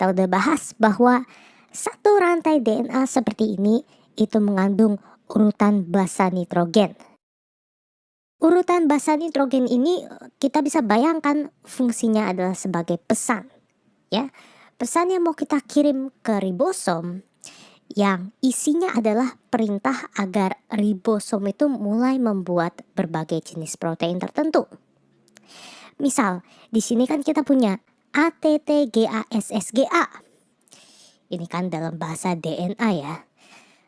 kita udah bahas bahwa satu rantai DNA seperti ini itu mengandung urutan basa nitrogen. Urutan basa nitrogen ini kita bisa bayangkan fungsinya adalah sebagai pesan, ya. Pesan yang mau kita kirim ke ribosom yang isinya adalah perintah agar ribosom itu mulai membuat berbagai jenis protein tertentu. Misal, di sini kan kita punya ATTGASSGA. Ini kan dalam bahasa DNA ya.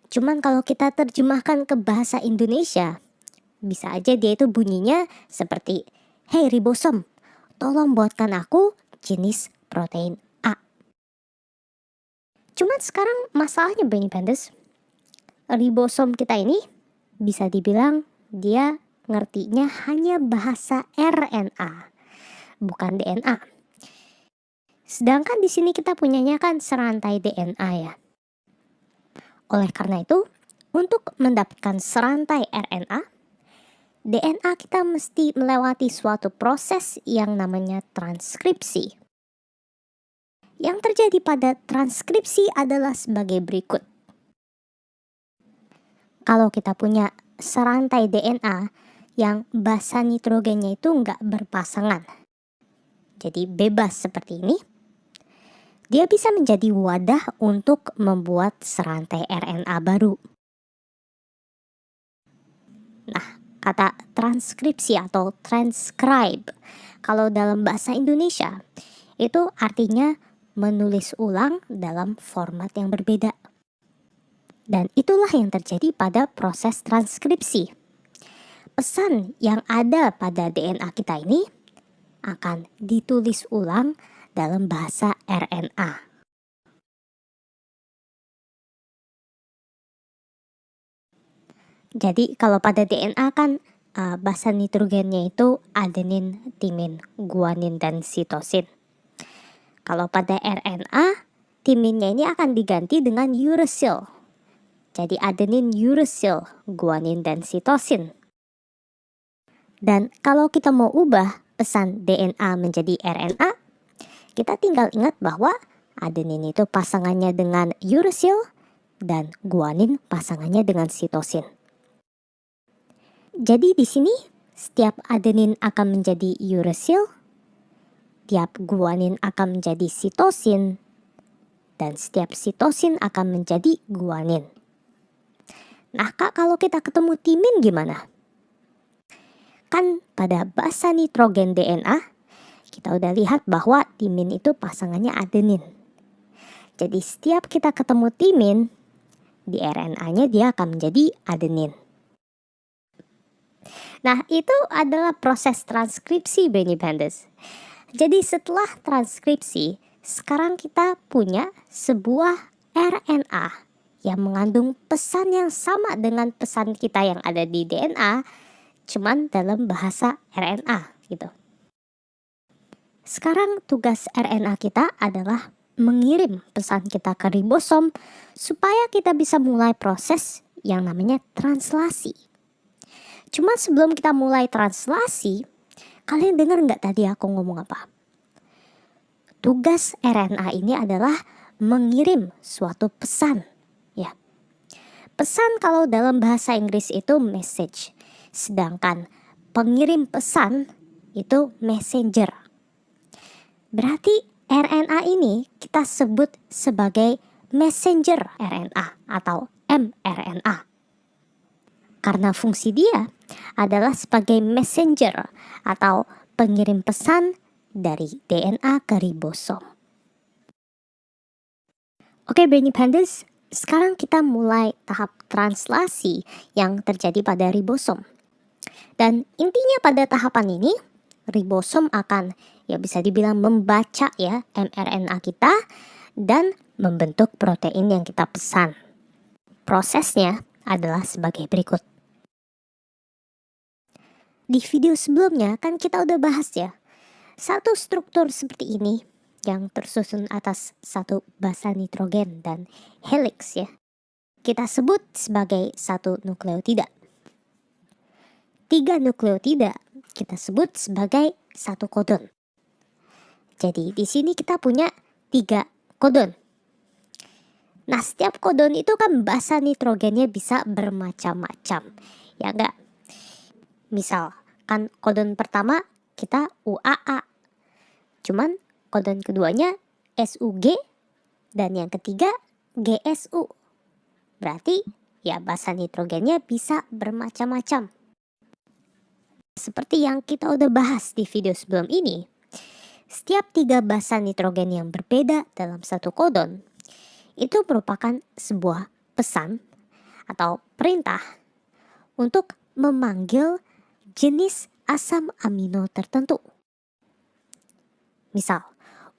Cuman kalau kita terjemahkan ke bahasa Indonesia, bisa aja dia itu bunyinya seperti, "Hey ribosom, tolong buatkan aku jenis protein A." Cuman sekarang masalahnya Benny Pendes, ribosom kita ini bisa dibilang dia ngertinya hanya bahasa RNA, bukan DNA. Sedangkan di sini kita punyanya kan serantai DNA ya. Oleh karena itu, untuk mendapatkan serantai RNA, DNA kita mesti melewati suatu proses yang namanya transkripsi. Yang terjadi pada transkripsi adalah sebagai berikut. Kalau kita punya serantai DNA yang basa nitrogennya itu nggak berpasangan, jadi bebas seperti ini, dia bisa menjadi wadah untuk membuat serantai RNA baru. Nah, kata transkripsi atau transcribe, kalau dalam bahasa Indonesia, itu artinya menulis ulang dalam format yang berbeda. Dan itulah yang terjadi pada proses transkripsi. Pesan yang ada pada DNA kita ini akan ditulis ulang dalam bahasa RNA. Jadi kalau pada DNA kan basa nitrogennya itu adenin, timin, guanin, dan sitosin. Kalau pada RNA, timinnya ini akan diganti dengan uracil. Jadi adenin, uracil, guanin, dan sitosin. Dan kalau kita mau ubah pesan DNA menjadi RNA, kita tinggal ingat bahwa adenin itu pasangannya dengan uracil dan guanin pasangannya dengan sitosin. Jadi di sini setiap adenin akan menjadi uracil, setiap guanin akan menjadi sitosin, dan setiap sitosin akan menjadi guanin. Nah Kak, kalau kita ketemu timin gimana? Kan pada basa nitrogen DNA, kita udah lihat bahwa timin itu pasangannya adenin. Jadi setiap kita ketemu timin, di RNA-nya dia akan menjadi adenin. Nah, itu adalah proses transkripsi Benny Pendes. Jadi setelah transkripsi, sekarang kita punya sebuah RNA yang mengandung pesan yang sama dengan pesan kita yang ada di DNA, cuman dalam bahasa RNA gitu. Sekarang tugas RNA kita adalah mengirim pesan kita ke ribosom supaya kita bisa mulai proses yang namanya translasi. Cuma sebelum kita mulai translasi, kalian dengar nggak tadi aku ngomong apa? Tugas RNA ini adalah mengirim suatu pesan. Ya. Pesan kalau dalam bahasa Inggris itu message, sedangkan pengirim pesan itu messenger. Berarti RNA ini kita sebut sebagai messenger RNA atau mRNA. Karena fungsi dia adalah sebagai messenger atau pengirim pesan dari DNA ke ribosom. Oke Benny Pendes, sekarang kita mulai tahap translasi yang terjadi pada ribosom. Dan intinya pada tahapan ini, ribosom akan ya bisa dibilang membaca ya mRNA kita dan membentuk protein yang kita pesan. Prosesnya adalah sebagai berikut. Di video sebelumnya kan kita udah bahas ya, satu struktur seperti ini yang tersusun atas satu basa nitrogen dan helix ya, kita sebut sebagai satu nukleotida. 3 nukleotida kita sebut sebagai satu kodon. Jadi di sini kita punya 3 kodon. Nah, setiap kodon itu kan basa nitrogennya bisa bermacam-macam, ya enggak? Misal, kan kodon pertama kita UAA, cuman kodon keduanya SUG, dan yang ketiga GSU. Berarti ya basa nitrogennya bisa bermacam-macam. Seperti yang kita udah bahas di video sebelum ini, setiap 3 basa nitrogen yang berbeda dalam satu kodon itu merupakan sebuah pesan atau perintah untuk memanggil jenis asam amino tertentu. Misal,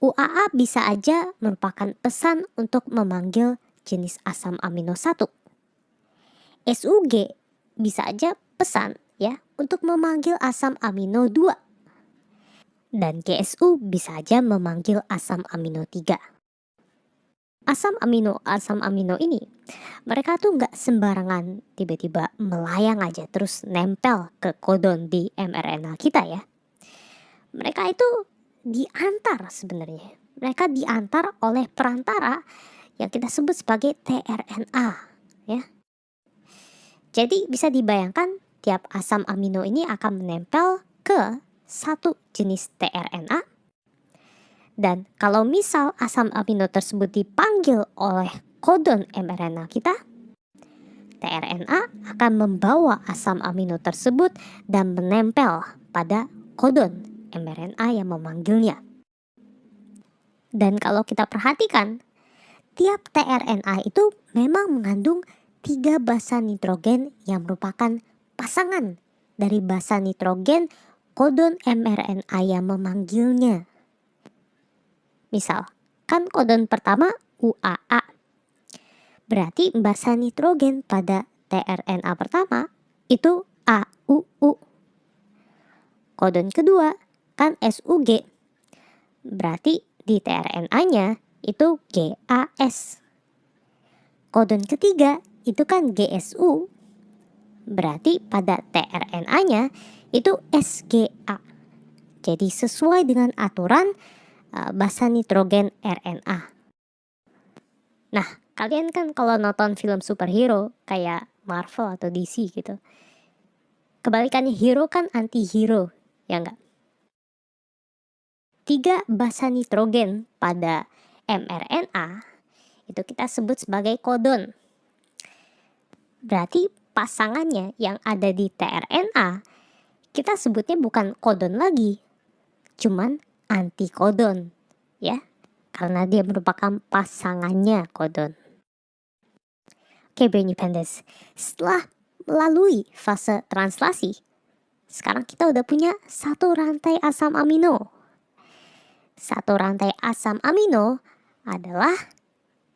UAA bisa aja merupakan pesan untuk memanggil jenis asam amino 1. SUG bisa aja pesan ya untuk memanggil asam amino 2. Dan GSU bisa aja memanggil asam amino 3. Asam amino ini, mereka tuh nggak sembarangan tiba-tiba melayang aja terus nempel ke kodon di mRNA kita ya. Mereka itu diantar sebenarnya. Mereka diantar oleh perantara yang kita sebut sebagai tRNA ya. Jadi bisa dibayangkan tiap asam amino ini akan menempel ke satu jenis tRNA. Dan kalau misal asam amino tersebut dipanggil oleh kodon mRNA kita, tRNA akan membawa asam amino tersebut dan menempel pada kodon mRNA yang memanggilnya. Dan kalau kita perhatikan, tiap tRNA itu memang mengandung 3 basa nitrogen yang merupakan pasangan dari basa nitrogen kodon mRNA yang memanggilnya. Misal, kan kodon pertama UAA. Berarti basa nitrogen pada tRNA pertama itu AUU. Kodon kedua kan SUG. Berarti di tRNA-nya itu GAS. Kodon ketiga itu kan GSU. Berarti pada tRNA-nya itu SGA. Jadi sesuai dengan aturan basa nitrogen RNA. Nah, kalian kan kalau nonton film superhero kayak Marvel atau DC gitu, kebalikannya hero kan anti-hero, ya enggak? 3 basa nitrogen pada mRNA itu kita sebut sebagai kodon. Berarti pasangannya yang ada di tRNA kita sebutnya bukan kodon lagi, cuman antikodon ya, karena dia merupakan pasangannya kodon. Oke, Brainy Pandas, setelah melalui fase translasi, sekarang kita udah punya satu rantai asam amino. Satu rantai asam amino adalah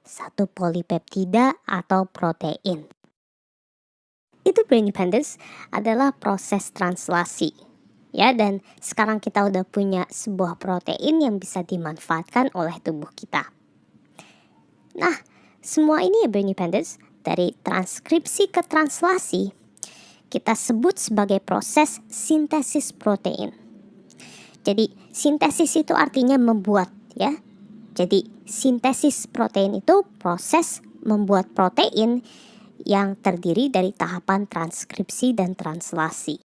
satu polipeptida atau protein. Itu, Brainy Pandas, adalah proses translasi. Ya, dan sekarang kita udah punya sebuah protein yang bisa dimanfaatkan oleh tubuh kita. Nah, semua ini ya Brainy Pandas, dari transkripsi ke translasi, kita sebut sebagai proses sintesis protein. Jadi, sintesis itu artinya membuat ya. Jadi, sintesis protein itu proses membuat protein yang terdiri dari tahapan transkripsi dan translasi.